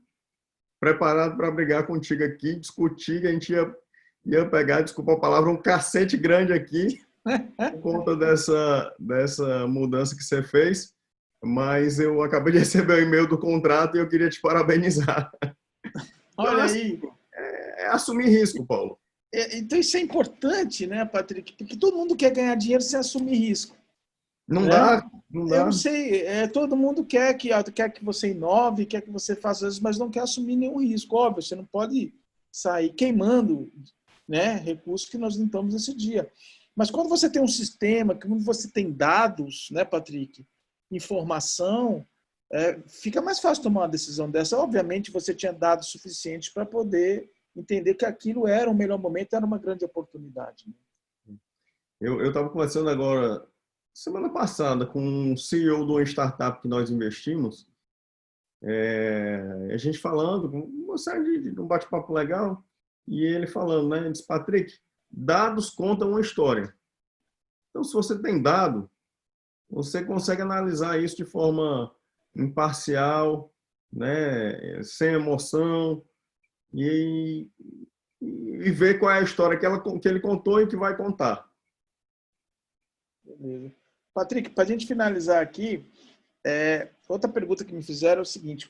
preparado para brigar contigo aqui, discutir, que a gente ia pegar, desculpa a palavra, um cacete grande aqui, por conta dessa mudança que você fez, mas eu acabei de receber o e-mail do contrato e eu queria te parabenizar. Então, Olha assim, aí. é assumir risco, Paulo. Então isso é importante, né, Patrick? Porque todo mundo quer ganhar dinheiro sem assumir risco, Não né? dá, não Eu dá. sei, todo mundo quer que você inove, quer que você faça isso, mas não quer assumir nenhum risco. Óbvio, você não pode sair queimando, né, recursos que nós não estamos nesse dia. Mas quando você tem um sistema, quando você tem dados, né, Patrick, informação, fica mais fácil tomar uma decisão dessa. Obviamente, você tinha dados suficientes para poder entender que aquilo era o melhor momento, era uma grande oportunidade. Eu estava conversando agora, semana passada, com um CEO de uma startup que nós investimos, a gente falando, uma série de um bate-papo legal, e ele falando, né? Ele disse, Patrick, dados contam uma história. Então, se você tem dado, você consegue analisar isso de forma imparcial, né? Sem emoção, e, e ver qual é a história que ele contou e que vai contar. Beleza. Patrick, para a gente finalizar aqui, outra pergunta que me fizeram é o seguinte: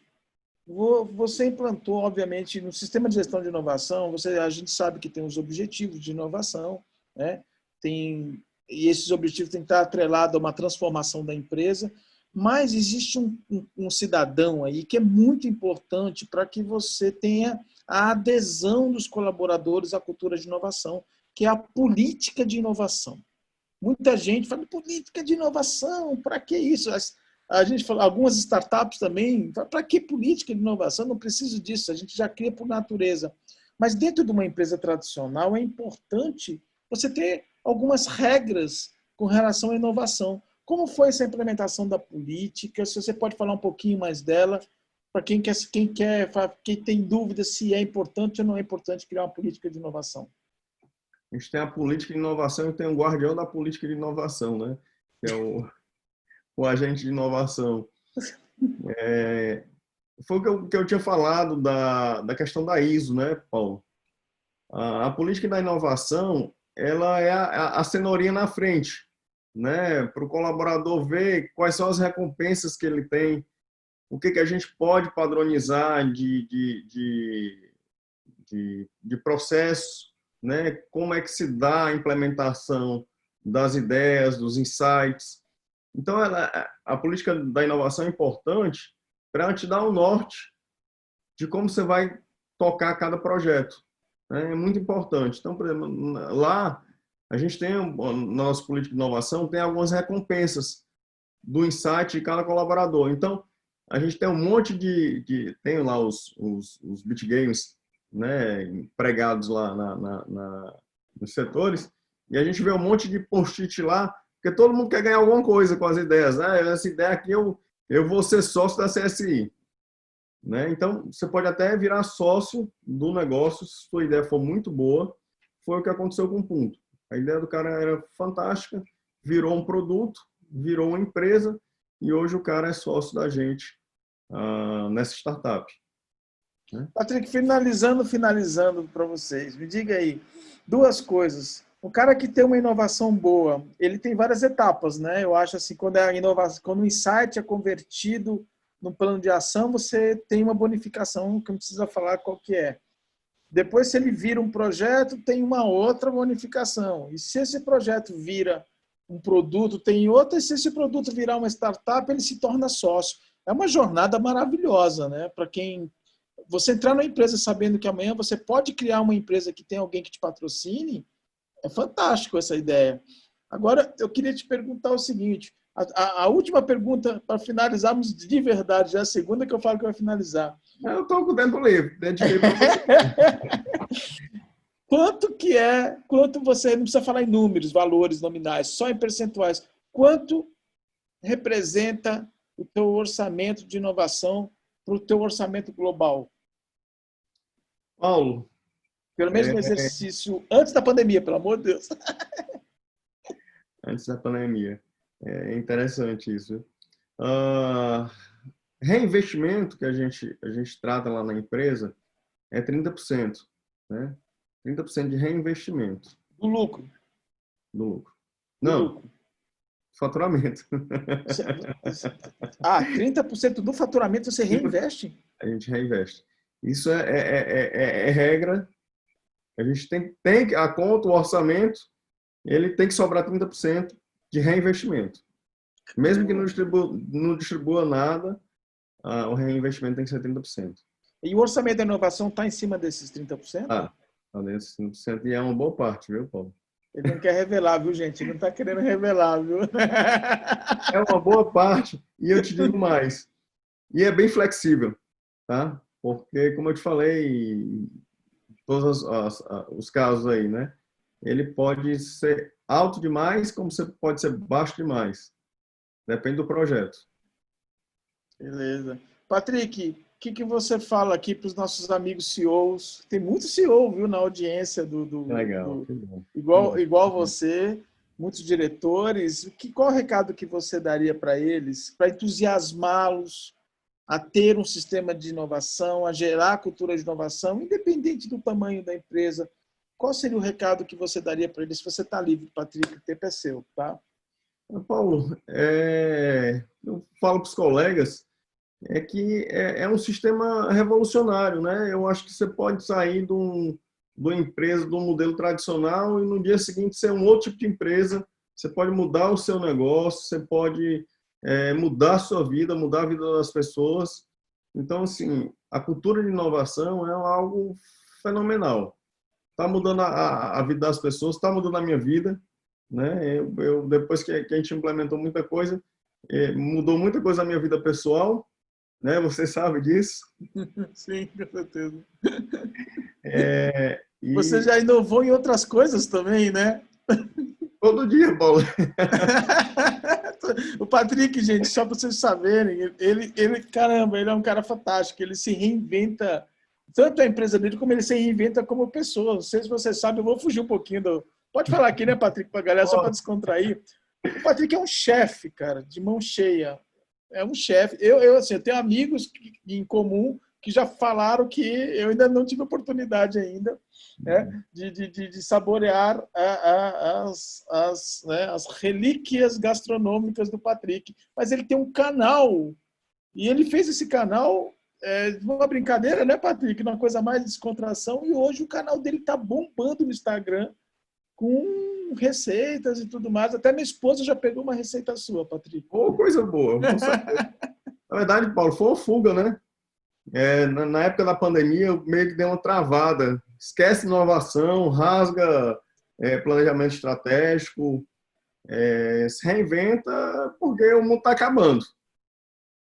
você implantou, obviamente, no sistema de gestão de inovação, a gente sabe que tem os objetivos de inovação, né? E esses objetivos têm que estar atrelados a uma transformação da empresa, mas existe um cidadão aí que é muito importante para que você tenha a adesão dos colaboradores à cultura de inovação, que é a política de inovação. Muita gente fala, política de inovação, para que isso? A gente fala, algumas startups também, para que política de inovação? Não preciso disso, a gente já cria por natureza. Mas dentro de uma empresa tradicional é importante você ter algumas regras com relação à inovação. Como foi essa implementação da política? Se você pode falar um pouquinho mais dela, para quem tem dúvida se é importante ou não é importante criar uma política de inovação. A gente tem a política de inovação e tem o guardião da política de inovação, né? Que é o agente de inovação. Foi o que eu tinha falado da questão da ISO, né, Paulo? A política da inovação, ela é a cenourinha na frente, né? Para o colaborador ver quais são as recompensas que ele tem, o que a gente pode padronizar de processo, né? Como é que se dá a implementação das ideias, dos insights. Então, a política da inovação é importante para te dar um norte de como você vai tocar cada projeto. É muito importante. Então, por exemplo, lá a gente tem, na nossa política de inovação, tem algumas recompensas do insight de cada colaborador. Então, a gente tem um monte tem lá os Beat Games, né, empregados lá nos setores, e a gente vê um monte de post-it lá, porque todo mundo quer ganhar alguma coisa com as ideias, né? Essa ideia aqui eu vou ser sócio da CSI, né? Então você pode até virar sócio do negócio se sua ideia for muito boa. Foi o que aconteceu com o Punto. A ideia do cara era fantástica, virou um produto, virou uma empresa, e hoje o cara é sócio da gente nessa startup. Patrick, finalizando para vocês, me diga aí, duas coisas. O cara que tem uma inovação boa, ele tem várias etapas, né? Eu acho assim, quando o insight é convertido num plano de ação, você tem uma bonificação, que não precisa falar qual que é. Depois, se ele vira um projeto, tem uma outra bonificação. E se esse projeto vira um produto, tem outra. E se esse produto virar uma startup, ele se torna sócio. É uma jornada maravilhosa, né? Para quem você entrar numa empresa sabendo que amanhã você pode criar uma empresa que tem alguém que te patrocine, é fantástico essa ideia. Agora, eu queria te perguntar o seguinte, a última pergunta, para finalizarmos de verdade, já é a segunda que eu falo que vai finalizar. Eu estou com o tempo livre, dediquei para você. Quanto você, não precisa falar em números, valores nominais, só em percentuais, quanto representa o teu orçamento de inovação para o teu orçamento global? Paulo, Pelo menos no exercício antes da pandemia, pelo amor de Deus. antes da pandemia. É interessante isso. Reinvestimento que a gente trata lá na empresa é 30%, né? 30% de reinvestimento. Do lucro. Do lucro. Do Não, lucro. faturamento. 30% do faturamento você reinveste? A gente reinveste. Isso é regra. A gente tem que, a conta, o orçamento, ele tem que sobrar 30% de reinvestimento. Mesmo que não distribua nada, o reinvestimento tem que ser 30%. E o orçamento da inovação está em cima desses 30%? Está dentro desses 30% e é uma boa parte, viu, Paulo? Ele não quer revelar, viu, gente? Ele não está querendo revelar, viu? É uma boa parte e eu te digo mais. E é bem flexível, tá? Porque, como eu te falei, todos os casos aí, né? Ele pode ser alto demais, como pode ser baixo demais. Depende do projeto. Beleza. Patrick, o que você fala aqui para os nossos amigos CEOs? Tem muito CEO, viu, na audiência Legal. igual você, muitos diretores. Qual o recado que você daria para eles, para entusiasmá-los a ter um sistema de inovação, a gerar cultura de inovação, independente do tamanho da empresa? Qual seria o recado que você daria para eles? Se você está livre, Patrick, o tempo é seu, tá? Paulo, eu falo para os colegas que é um sistema revolucionário, né? Eu acho que você pode sair de uma empresa, de um modelo tradicional e no dia seguinte ser um outro tipo de empresa. Você pode mudar o seu negócio, você pode mudar a sua vida, mudar a vida das pessoas. Então, assim, a cultura de inovação é algo fenomenal. Está mudando a vida das pessoas, está mudando a minha vida, né? Depois que a gente implementou muita coisa, mudou muita coisa na minha vida pessoal, né? Você sabe disso. Sim, com certeza. E você já inovou em outras coisas também, né? Todo dia, Paulo. O Patrick, gente, só para vocês saberem, caramba, ele é um cara fantástico, ele se reinventa, tanto a empresa dele, como ele se reinventa como pessoa. Não sei se você sabe, eu vou fugir um pouquinho Pode falar aqui, né, Patrick, para a galera, só para descontrair. O Patrick é um chefe, cara, de mão cheia. É um chefe. Eu tenho amigos em comum que já falaram que eu ainda não tive oportunidade ainda, né, de saborear as relíquias gastronômicas do Patrick. Mas ele tem um canal, e ele fez esse canal uma brincadeira, né, Patrick? Uma coisa mais de descontração, e hoje o canal dele está bombando no Instagram com receitas e tudo mais. Até minha esposa já pegou uma receita sua, Patrick. Coisa boa. Na verdade, Paulo, foi uma fuga, né? Na época da pandemia, eu meio que dei uma travada. Esquece inovação, rasga planejamento estratégico, se reinventa porque o mundo está acabando.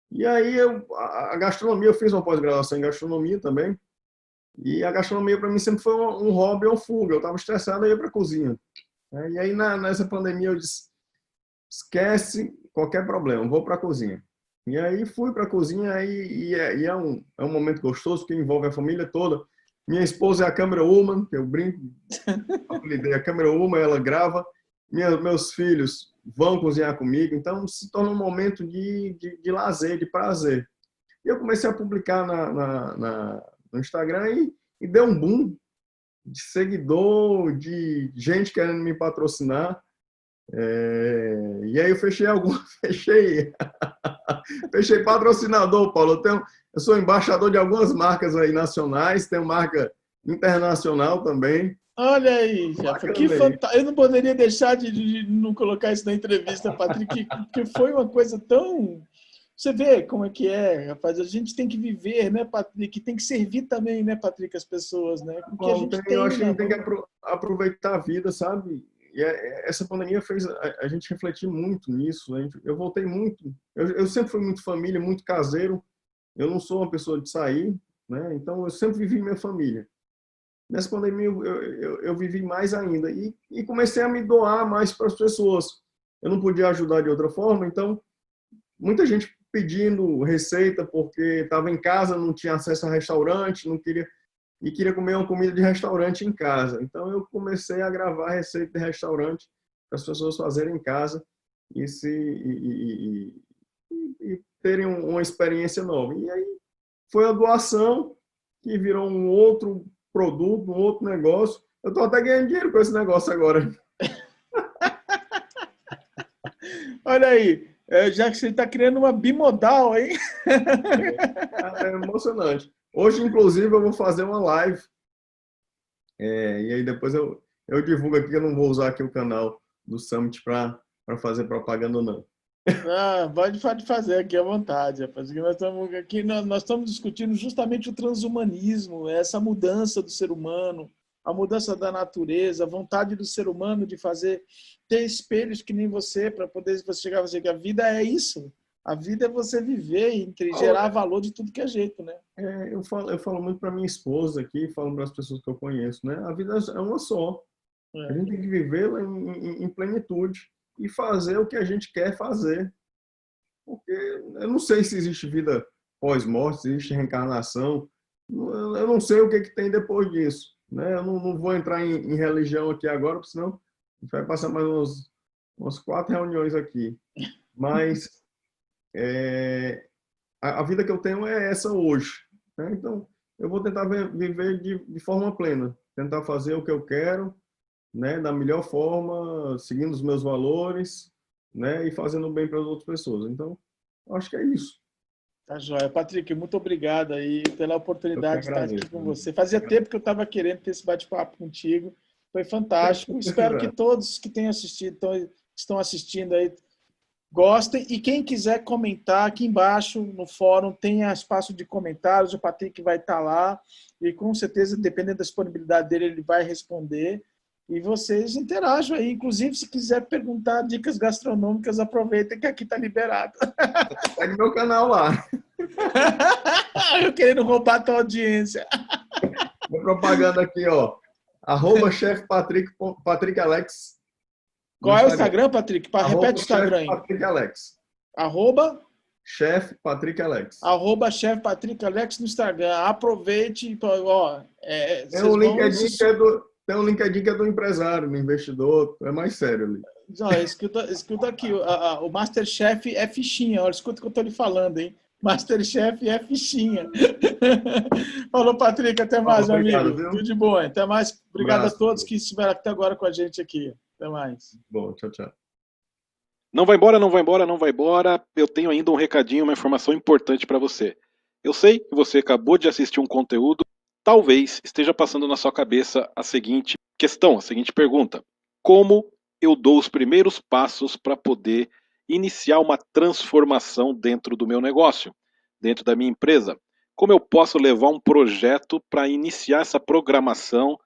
E aí, a gastronomia, eu fiz uma pós-graduação em gastronomia também, e a gastronomia para mim sempre foi um hobby, uma fuga. Eu estava estressado, eu ia para a cozinha. E aí, nessa pandemia, eu disse, esquece qualquer problema, vou para a cozinha. E aí fui para a cozinha e é um momento gostoso que envolve a família toda. Minha esposa é a camera woman, que eu brinco, a camera woman, ela grava. Meus filhos vão cozinhar comigo, então se torna um momento de lazer, de prazer. E eu comecei a publicar no Instagram e deu um boom de seguidor, de gente querendo me patrocinar. E aí eu fechei patrocinador, Paulo. Eu sou embaixador de algumas marcas aí nacionais, tenho marca internacional também. Olha aí, Jafa, que fantástico. Eu não poderia deixar de não colocar isso na entrevista, Patrick, porque foi uma coisa tão Você vê como é que rapaz? A gente tem que viver, né, Patrick? Tem que servir também, né, Patrick, as pessoas, né? Com o que a gente Eu tem acho que a na gente tem que mão. aproveitar a vida, sabe? E essa pandemia fez a gente refletir muito nisso. Eu voltei muito. Eu sempre fui muito família, muito caseiro. Eu não sou uma pessoa de sair, né? Então eu sempre vivi minha família. Nessa pandemia eu vivi mais ainda e comecei a me doar mais para as pessoas. Eu não podia ajudar de outra forma, então muita gente pedindo receita porque estava em casa, não tinha acesso a restaurante, não queria e queria comer uma comida de restaurante em casa. Então eu comecei a gravar receita de restaurante para as pessoas fazerem em casa e terem uma experiência nova. E aí foi a doação que virou um outro produto, um outro negócio. Eu estou até ganhando dinheiro com esse negócio agora. Olha aí, já que você está criando uma bimodal aí. É emocionante. Hoje, inclusive, eu vou fazer uma live. E aí depois eu divulgo aqui, eu não vou usar aqui o canal do Summit para fazer propaganda, não. Ah, pode fazer aqui à vontade, rapaz. Nós estamos discutindo justamente o transhumanismo, essa mudança do ser humano, a mudança da natureza, a vontade do ser humano de ter espelhos que nem você, para poder você chegar a dizer que a vida é isso. A vida é você viver e gerar valor de tudo que é jeito, né? Eu falo muito para minha esposa aqui, falo para as pessoas que eu conheço, né? A vida é uma só. A gente tem que vivê-la em plenitude e fazer o que a gente quer fazer. Porque eu não sei se existe vida pós-morte, se existe reencarnação. Eu não sei o que tem depois disso, né? Eu não vou entrar em religião aqui agora, porque senão a gente vai passar mais umas 4 reuniões aqui. Mas a vida que eu tenho é essa hoje, né? Então, eu vou tentar viver de forma plena, tentar fazer o que eu quero, né, da melhor forma, seguindo os meus valores, né, e fazendo bem para as outras pessoas. Então, acho que é isso. Tá joia. Patrick, muito obrigado aí pela Eu que oportunidade de estar aqui agradeço. com você. Fazia tempo que eu estava querendo ter esse bate-papo contigo. Foi fantástico. Espero que Precisar. todos que tenham assistido, estão assistindo aí, gostem. E quem quiser comentar, aqui embaixo no fórum tem espaço de comentários. O Patrick vai estar lá e com certeza, dependendo da disponibilidade dele, ele vai responder. E vocês interajam aí. Inclusive, se quiser perguntar dicas gastronômicas, aproveitem que aqui está liberado. Segue meu canal lá. Eu querendo roubar a tua audiência. Minha propaganda aqui, ó. @chef Patrick Alex. Qual é o Instagram, Patrick? Repete o Instagram aí. Patrick Alex. Arroba? Chef Patrick Alex. Arroba Chef Patrick Alex no Instagram. Aproveite. Ó, Tem um LinkedIn que é do empresário, do investidor. É mais sério ali. Escuta aqui. O Masterchef é fichinha. Olha, escuta o que eu estou lhe falando, hein? Masterchef é fichinha. Falou, Patrick. Até mais, meu obrigado, amigo. viu? Tudo de bom. Até mais. Obrigado Abraço. a todos que estiveram até agora com a gente aqui. Até mais. Bom, tchau, tchau. Não vai embora, não vai embora, não vai embora. Eu tenho ainda um recadinho, uma informação importante para você. Eu sei que você acabou de assistir um conteúdo, talvez esteja passando na sua cabeça a seguinte questão, a seguinte pergunta: como eu dou os primeiros passos para poder iniciar uma transformação dentro do meu negócio, dentro da minha empresa? Como eu posso levar um projeto para iniciar essa programação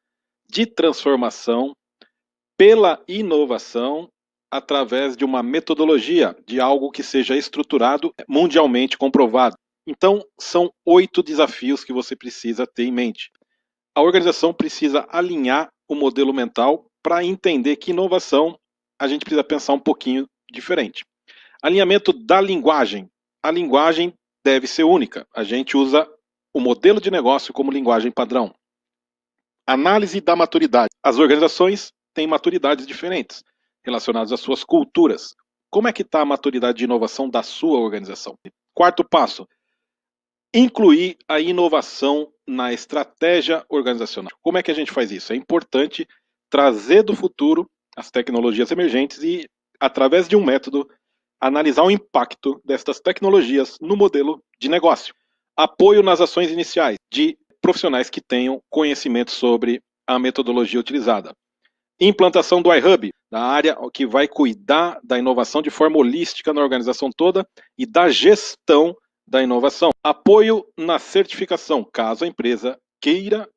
de transformação pela inovação através de uma metodologia, de algo que seja estruturado, mundialmente comprovado? Então, são 8 desafios que você precisa ter em mente. A organização precisa alinhar o modelo mental para entender que inovação a gente precisa pensar um pouquinho diferente. Alinhamento da linguagem. A linguagem deve ser única. A gente usa o modelo de negócio como linguagem padrão. Análise da maturidade. As organizações têm maturidades diferentes, relacionadas às suas culturas. Como é que está a maturidade de inovação da sua organização? Quarto passo: incluir a inovação na estratégia organizacional. Como é que a gente faz isso? É importante trazer do futuro as tecnologias emergentes e, através de um método, analisar o impacto destas tecnologias no modelo de negócio. Apoio nas ações iniciais de profissionais que tenham conhecimento sobre a metodologia utilizada. Implantação do iHub. da área que vai cuidar da inovação de forma holística na organização toda e da gestão da inovação. Apoio na certificação, caso a empresa queira,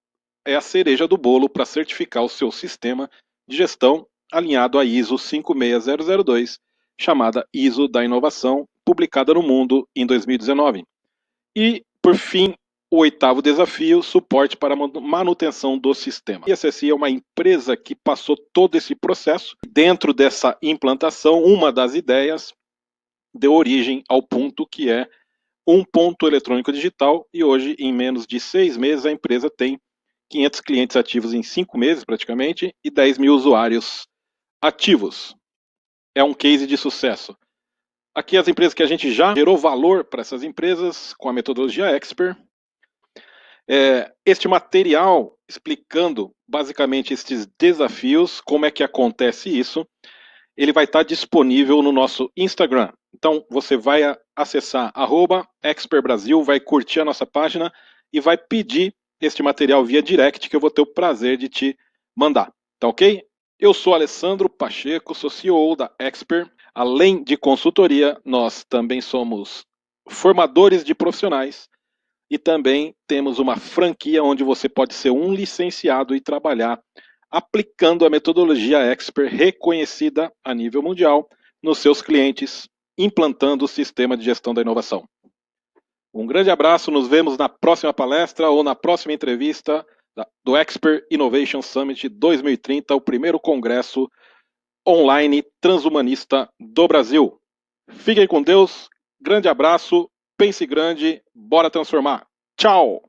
é a cereja do bolo para certificar o seu sistema de gestão alinhado à ISO 56002, chamada ISO da inovação, publicada no mundo em 2019. E, por fim, o 8º desafio, suporte para manutenção do sistema. A ISSI é uma empresa que passou todo esse processo. Dentro dessa implantação, uma das ideias deu origem ao ponto que é um ponto eletrônico digital, e hoje, em menos de 6 meses, a empresa tem 500 clientes ativos em 5 meses, praticamente, e 10 mil usuários ativos. É um case de sucesso. Aqui as empresas que a gente já gerou valor para essas empresas com a metodologia Expert. Este material explicando basicamente estes desafios, como é que acontece isso, ele vai estar disponível no nosso Instagram. Então você vai acessar @expertbrasil, vai curtir a nossa página e vai pedir este material via direct, que eu vou ter o prazer de te mandar. Tá ok? Eu sou Alessandro Pacheco, sou CEO da Expert. Além de consultoria, nós também somos formadores de profissionais e também temos uma franquia onde você pode ser um licenciado e trabalhar aplicando a metodologia Expert reconhecida a nível mundial nos seus clientes, implantando o sistema de gestão da inovação. Um grande abraço, nos vemos na próxima palestra ou na próxima entrevista do Expert Innovation Summit 2030, o primeiro congresso online transhumanista do Brasil. Fiquem com Deus, grande abraço, pense grande, bora transformar. Tchau!